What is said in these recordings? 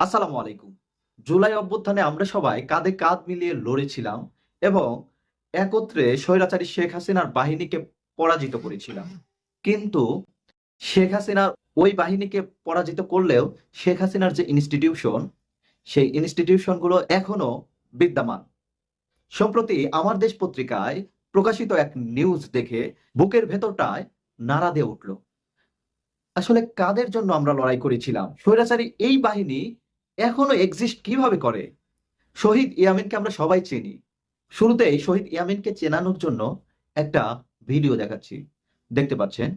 আসসালামু আলাইকুম। জুলাই অভ্যুত্থানে আমরা সবাই কাঁধে কাঁধ মিলিয়ে লড়েছিলাম এবং একত্রে স্বৈরাচারী শেখ হাসিনার বাহিনীকে পরাজিত করেছিলাম। কিন্তু শেখ হাসিনার ওই বাহিনীকে পরাজিত করলেও শেখ হাসিনার যে ইনস্টিটিউশন, সেই ইনস্টিটিউশনগুলো এখনো বিদ্যমান। সম্প্রতি আমার দেশ পত্রিকায় প্রকাশিত এক নিউজ দেখে বুকের ভেতরটায় নাড়া দিয়ে উঠল। আসলে কাদের জন্য আমরা লড়াই করেছিলাম? স্বৈরাচারী এই বাহিনী এখনো এক্সিস্ট কিভাবে করে? শহীদ ইয়ামিনকে আমরা সবাই চিনি। শুরুতেই শহীদ ইয়ামিনকে চেনানোর জন্য একটা ভিডিও দেখাচ্ছি, দেখতে পাচ্ছেন।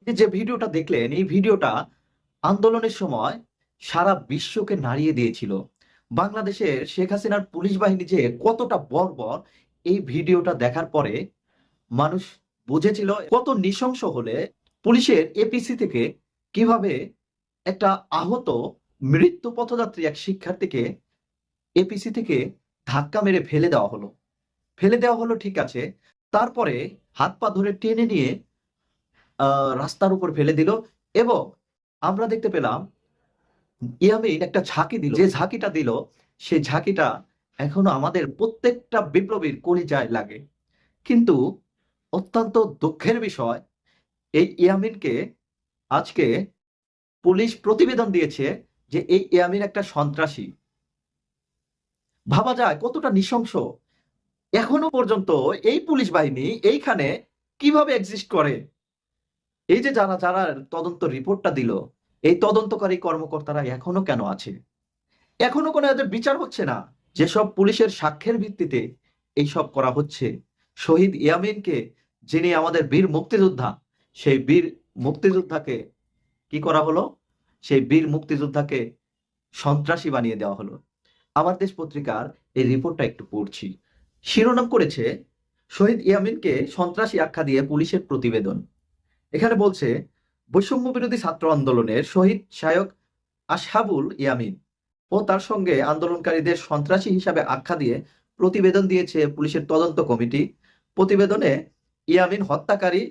যে ভিডিওটা দেখলেন, এই ভিডিওটা আন্দোলনের সময় সারা বিশ্বকে নাড়িয়ে দিয়েছিল। বাংলাদেশের শেখ হাসিনার পুলিশ বাহিনী যে কতটা বর্বর, এই ভিডিওটা দেখার পরে মানুষ বুঝেছিল কত নৃশংস হলে পুলিশের এপিসি থেকে কিভাবে একটা আহত মৃত্যু পথযাত্রী এক শিক্ষার্থীকে এপিসি থেকে ধাক্কা মেরে ফেলে দেওয়া হলো ঠিক আছে, তারপরে হাত পা ধরে টেনে নিয়ে রাস্তার উপর ফেলে দিল। এবং আমরা দেখতে পেলাম ইয়ামিন একটা ঝাঁকি দিল, যে ঝাঁকিটা দিল সেই ঝাঁকিটা এখনো আমাদের প্রত্যেকটা বিপ্লবীর কলিজায় লাগে। কিন্তু অত্যন্ত দুঃখের বিষয়, এই ইয়ামিনকে আজকে পুলিশ প্রতিবেদন দিয়েছে যে এই ইয়ামিন একটা সন্ত্রাসী। ভাবা যায় কতটা নৃশংস। এখনো পর্যন্ত এই পুলিশ বাহিনী এইখানে কিভাবে এক্সিস্ট করে? এই যে যারা যারা তদন্ত রিপোর্টটা দিল, এই তদন্তকারী কর্মকর্তারা এখনো কেন আছে? এখনো কোনো এদের বিচার হচ্ছে না। যেসব পুলিশের সাক্ষ্যের ভিত্তিতে এইসব করা হচ্ছে, শহীদ ইয়ামিনকে, যিনি আমাদের বীর মুক্তিযোদ্ধা, সেই বীর মুক্তিযোদ্ধাকে কি করা হলো? সেই বীর মুক্তিযোদ্ধাকে সন্ত্রাসী বানিয়ে দেওয়া হলো। আমার দেশ পত্রিকার এই রিপোর্টটা একটু পড়ছি। শিরোনাম করেছে শহীদ ইয়ামিনকে সন্ত্রাসী আখ্যা দিয়ে পুলিশের প্রতিবেদন। এখানে বলছে বৈষম্য বিরোধী ছাত্র আন্দোলনের শহীদ শায়ক আসহাবুল ইয়ামিন ও তার সঙ্গে আন্দোলনকারীদের সন্ত্রাসী হিসাবে আখ্যা দিয়ে প্রতিবেদন দিয়েছে পুলিশের তদন্ত কমিটি। প্রতিবেদনে ইয়ামিন হত্যাকারী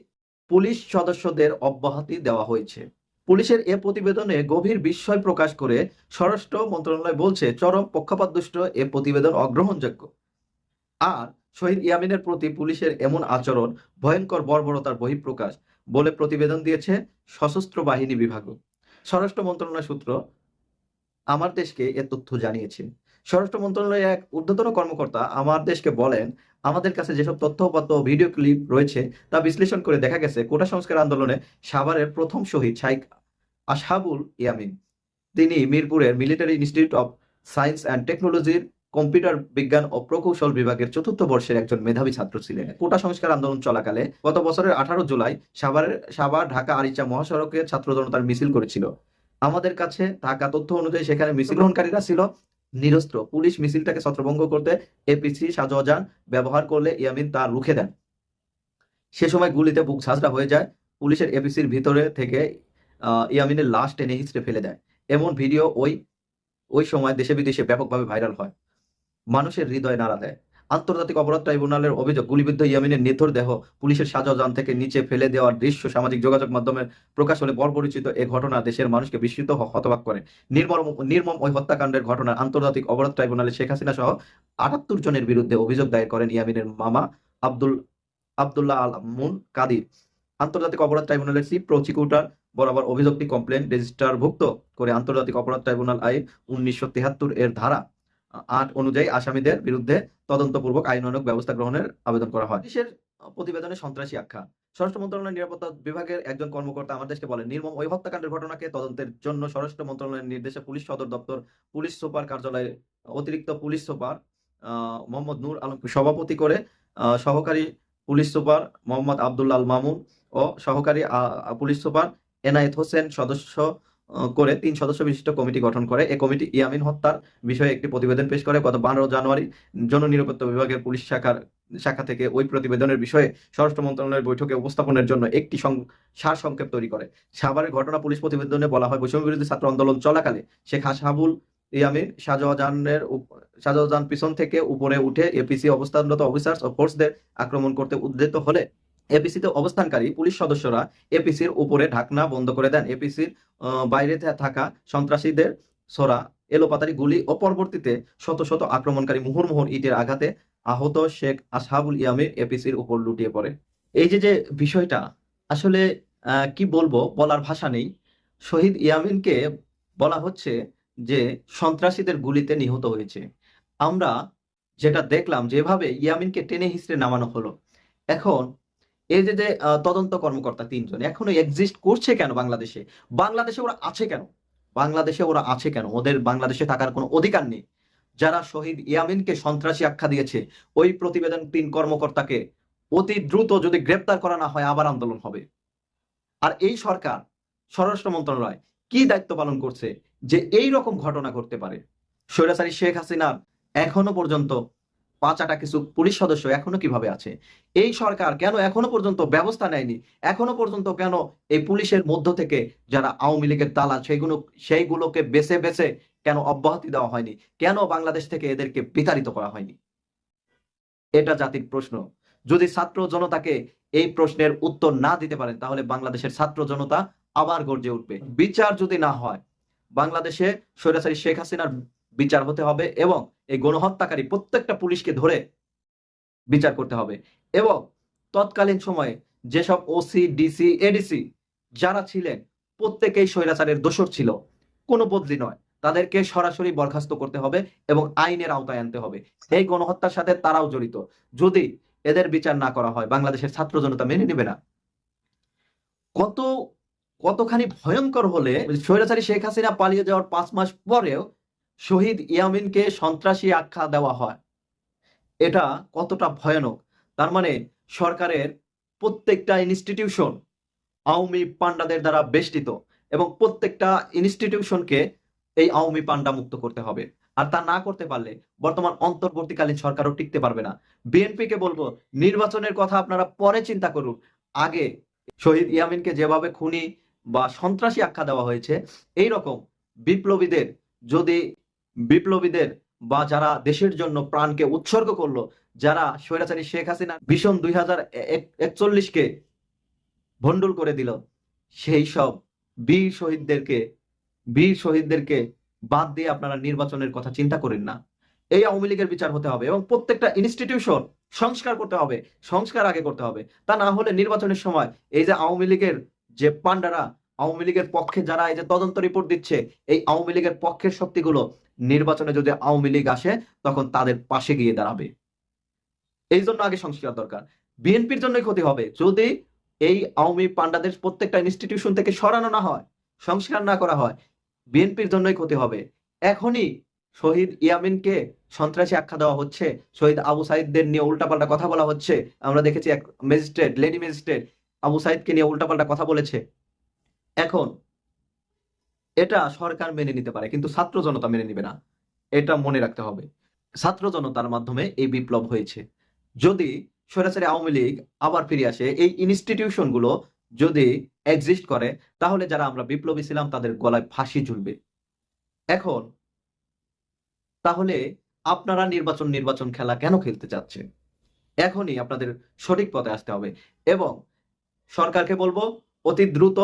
পুলিশ সদস্যদের অব্যাহতি দেওয়া হয়েছে। পুলিশের এ প্রতিবেদনে গভীর বিস্ময় প্রকাশ করে স্বরাষ্ট্র মন্ত্রণালয় বলছে, চরম পক্ষপাতদুষ্ট এ প্রতিবেদন অগ্রহণযোগ্য। আর শহীদ ইয়ামিনের প্রতি পুলিশের এমন আচরণ ভয়ঙ্কর বর্বরতার বহিঃপ্রকাশ বলে প্রতিবেদন দিয়েছে সশস্ত্র বাহিনী বিভাগও। স্বরাষ্ট্র মন্ত্রণালয় সূত্র আমার দেশকে এ তথ্য জানিয়েছে। স্বরাষ্ট্র মন্ত্রণালয়ের এক ঊর্ধ্বতন কর্মকর্তা আমার দেশকে বলেন, আমাদের কাছে যেসব তথ্যপত্র ভিডিও ক্লিপ রয়েছে তা বিশ্লেষণ করে দেখা গেছে কোটা সংস্কার আন্দোলনে সাভারের প্রথম শহীদ শাইখ আসহাবুল ইয়ামিন, তিনি মিরপুরের military institute of science and টেকনোলজির কম্পিউটার বিজ্ঞান ও প্রকৌশল বিভাগের চতুর্থ বর্ষের একজন মেধাবী ছাত্র ছিলেন। কোটা সংস্কার আন্দোলন চলাকালে গত বছরের 18 জুলাই সাভার ঢাকা আরিচা মহাসড়কে ছাত্র জনতার মিছিল করেছিল। আমাদের কাছে থাকা তথ্য অনুযায়ী সেখানে মিছিল গ্রহণকারীরা ছিল নিরস্ত্র। পুলিশ মিছিলটাকে ছত্রভঙ্গ করতে এপিসি সাজোয়াজান ব্যবহার করলে ইয়ামিন তা রুখে দেন। সে সময় গুলিতে বুক ঝাঁঝরা হয়ে যায়। পুলিশের এপিসির ভিতরে থেকে ইয়ামিনের লাশ টেনে হিঁচড়ে ফেলে দেয়। এমন ভিডিও ওই ওই সময় দেশে বিদেশে ব্যাপকভাবে ভাইরাল হয়, মানুষের হৃদয় নাড়া দেয়। আন্তর্জাতিক অপরাধ ট্রাইব্যুনালের অভিযোগ, গুলিবিদ্ধ ইয়ামিনের নিথর দেহ পুলিশের সাজাযান থেকে নিচে ফেলে দেওয়ার দৃশ্য সামাজিক যোগাযোগ মাধ্যমে প্রকাশ হলে বর্বরচিত এ ঘটনা দেশের মানুষকে বিস্মিত হতবাক করে। নির্মম ওই হত্যাকাণ্ডের ঘটনায় আন্তর্জাতিক অপরাধ ট্রাইব্যুনালে শেখ হাসিনা সহ 78 জনের বিরুদ্ধে অভিযোগ দায়ের করেন ইয়ামিনের মামা আব্দুল্লাহ আল মুন কাদির। আন্তর্জাতিক অপরাধ ট্রাইব্যুনালের চিফ প্রসিকিউটর বরাবর অভিযোগটি কমপ্লেন রেজিস্টারভুক্ত করে আন্তর্জাতিক অপরাধ ট্রাইব্যুনাল আইন 1973 এর ধারা 8 অনুযায়ী আসামিদের বিরুদ্ধে তদন্তপূর্বক আইনানুগ ব্যবস্থা গ্রহণের আবেদন করা হয়। পুলিশের প্রতিবেদনে সন্ত্রাসী আখ্যা। স্বরাষ্ট্র মন্ত্রণালয়ের নিরাপত্তা বিভাগের একজন কর্মকর্তা আমার দেশকে বলেন, নির্মম ওই হত্যাকাণ্ডের ঘটনাকে তদন্তের জন্য স্বরাষ্ট্র মন্ত্রণালয়ের নির্দেশে পুলিশ সদর দপ্তর পুলিশ সুপার কার্যালয়ের অতিরিক্ত পুলিশ সুপার মোহাম্মদ নূর আলমকে সভাপতি করে সহকারী পুলিশ সুপার মোহাম্মদ আব্দুল্লাহ আল মামুন ও সহকারী পুলিশ সুপার এনায়েত হোসেন সদস্য করে 3 সদস্য বিশিষ্ট কমিটি গঠন করে। এই কমিটি ইয়ামিন হত্যার বিষয়ে একটি প্রতিবেদন পেশ করে। গত 12 জানুয়ারি জননিরাপত্তা বিভাগের পুলিশ শাখা থেকে ওই প্রতিবেদনের বিষয়ে স্বরাষ্ট্র মন্ত্রণালয়ের বৈঠকে উপস্থাপনের জন্য একটি সারসংক্ষেপ তৈরি করে। সাভারের ঘটনা পুলিশ প্রতিবেদনে বলা হয়, বৈষম্য বিরোধী ছাত্র আন্দোলন চলাকালে শেখ হাসাবুল ইয়ামিন শাহজাহান পিছন থেকে উপরে উঠে এপিসি অবস্থানরত অফিসার্স ও ফোর্সদের আক্রমণ করতে উদ্যত হলে এপিসিতে অবস্থানকারী পুলিশ সদস্যরা এপিসির উপরে ঢাকনা বন্ধ করে দেন। এপিসির বাইরে থাকা সন্ত্রাসীদের ছোড়া এলোপাতাড়ি গুলি ও পরবর্তীতে শত শত আক্রমণকারী মুহুর্মুহুর ইটের আঘাতে আহত শেখ আসহাবুল ইয়ামিন এপিসির উপর লুটিয়ে পড়ে। এই যে বিষয়টা আসলে কি বলবো, বলার ভাষা নেই। শহীদ ইয়ামিনকে বলা হচ্ছে যে সন্ত্রাসীদের গুলিতে নিহত হয়েছে। আমরা যেটা দেখলাম যেভাবে ইয়ামিনকে টেনে হিঁচড়ে নামানো হলো, এখন এই যে তদন্ত কর্মকর্তা তিনজন এখনো এক্সিস্ট করছে কেন বাংলাদেশে? বাংলাদেশে ওরা আছে কেন? বাংলাদেশে ওরা আছে কেন? ওদের বাংলাদেশে থাকার কোনো অধিকার নেই। যারা শহীদ ইয়ামিনকে সন্ত্রাসী আখ্যা দিয়েছে, ওই প্রতিবেদন তিন কর্মকর্তাকে অতি দ্রুত যদি গ্রেপ্তার করা না হয় আবার আন্দোলন হবে। আর এই সরকার, স্বরাষ্ট্র মন্ত্রণালয় কি দায়িত্ব পালন করছে যে এই রকম ঘটনা ঘটতে পারে? স্বৈরাচারী শেখ হাসিনার এখনো পর্যন্ত পাঁচাটা কিছু পুলিশ সদস্য এখনো কিভাবে আছে? এই সরকার কেন এখনো পর্যন্ত ব্যবস্থা নেয়নি? এখনো পর্যন্ত কেন এই পুলিশের মধ্য থেকে যারা আওয়ামী লীগের দালাল সেইগুলোকে বেছে বেছে কেন অব্যাহতি দেওয়া হয়নি? কেন বাংলাদেশ থেকে এদেরকে বিতাড়িত করা হয়নি? এটা জাতির প্রশ্ন। যদি ছাত্র জনতাকে এই প্রশ্নের উত্তর না দিতে পারেন তাহলে বাংলাদেশের ছাত্র জনতা আবার গর্জে উঠবে। বিচার যদি না হয়, বাংলাদেশে স্বৈরাচারী শেখ হাসিনার বিচার হতে হবে এবং এই গণহত্যাকারী প্রত্যেকটা পুলিশকে ধরে বিচার করতে হবে। এবং তৎকালীন সময়ে যেসব ওসি, ডিসি, এডিসি যারা ছিলেন প্রত্যেকেই স্বৈরাচারের দোষর ছিল, কোনো বদলি নয়। তাদেরকে সরাসরি বরখাস্ত করতে হবে এবং আইনের আওতায় আনতে হবে। এই গণহত্যার সাথে তারাও জড়িত। যদি এদের বিচার না করা হয় বাংলাদেশের ছাত্র জনতা মেনে নেবে না। কত কতখানি ভয়ঙ্কর হলে স্বৈরাচারী শেখ হাসিনা পালিয়ে যাওয়ার 5 মাস পরেও শহীদ ইয়ামিনকে সন্ত্রাসী আখ্যা দেওয়া হয়, এটা কতটা ভয়ানক। তার মানে সরকারের প্রত্যেকটা ইনস্টিটিউশন আওয়ামী পান্ডাদের দ্বারা বেষ্টিত এবং প্রত্যেকটা ইনস্টিটিউশনকে এই আওয়ামী পান্ডা মুক্ত করতে হবে। আর তা না করতে পারলে বর্তমান অন্তর্বর্তীকালীন সরকারও টিকতে পারবে না। বিএনপিকে বলবো, নির্বাচনের কথা আপনারা পরে চিন্তা করুন, আগে শহীদ ইয়ামিনকে যেভাবে খুনি বা সন্ত্রাসী আখ্যা দেওয়া হয়েছে, এই রকম বিপ্লবীদের যদি বিপ্লবীদের বা যারা দেশের জন্য প্রাণকে উৎসর্গ করলো, যারা স্বৈরাচারী শেখ হাসিনা ভীষণ 2041কে ভন্ডুল করে দিল, সেই সব বীর শহীদদেরকে বাদ দিয়ে আপনারা নির্বাচনের কথা চিন্তা করেন না। এই আওয়ামী লীগের বিচার হতে হবে এবং প্রত্যেকটা ইনস্টিটিউশন সংস্কার করতে হবে। সংস্কার আগে করতে হবে, তা না হলে নির্বাচনের সময় এই যে আওয়ামী লীগের যে পান্ডারা, আওয়ামী লীগের পক্ষে যারা এই যে তদন্ত রিপোর্ট দিচ্ছে, এই আওয়ামী লীগের পক্ষের শক্তিগুলো নির্বাচনে যদি আওয়ামী লীগ আসে তখন তাদের পাশে গিয়ে দাঁড়াবে। এই জন্য আগে সংস্কার দরকার। বিএনপির জন্যই ক্ষতি হবে যদি এই আওয়ামী পান্ডাদের প্রত্যেকটা ইনস্টিটিউশন থেকে সরানো না হয়, সংস্কার না করা হয়, বিএনপির জন্যই ক্ষতি হবে। এখনই শহীদ ইয়ামিনকে সন্ত্রাসী আখ্যা দেওয়া হচ্ছে, শহীদ আবু সাইদদের নিয়ে উল্টাপাল্টা কথা বলা হচ্ছে। আমরা দেখেছি এক ম্যাজিস্ট্রেট, লেডি ম্যাজিস্ট্রেট আবু সাইদকে নিয়ে উল্টাপাল্টা কথা বলেছে। এখন এটা সরকার মেনে নিতে পারে কিন্তু ছাত্র জনতা মেনে নিবে না, এটা মনে রাখতে হবে। ছাত্র জনতার মাধ্যমে এই বিপ্লব হয়েছে। যদি স্বৈরাচারী আওয়ামী লীগ আবার ফিরে আসে, এই ইনস্টিটিউশন গুলো যদি এক্সিস্ট করে, তাহলে যারা আমরা বিপ্লবী ছিলাম তাদের গলায় ফাঁসি ঝুলবে। এখন তাহলে আপনারা নির্বাচন খেলা কেন খেলতে চাচ্ছেন? এখনই আপনাদের সঠিক পথে আসতে হবে এবং সরকারকে বলবো অতি দ্রুত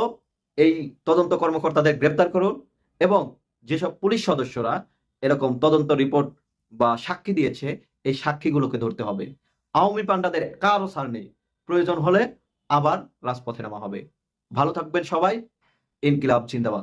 এই তদন্ত কর্মকর্তাদের গ্রেপ্তার করুন এবং যেসব পুলিশ সদস্যরা এরকম তদন্ত রিপোর্ট বা সাক্ষী দিয়েছে এই সাক্ষীগুলোকে ধরতে হবে। আওয়ামী পান্ডাদের কারো ছাড় নেই, প্রয়োজন হলে আবার রাজপথে নামা হবে। ভালো থাকবেন সবাই। ইনকিলাব জিন্দাবাদ।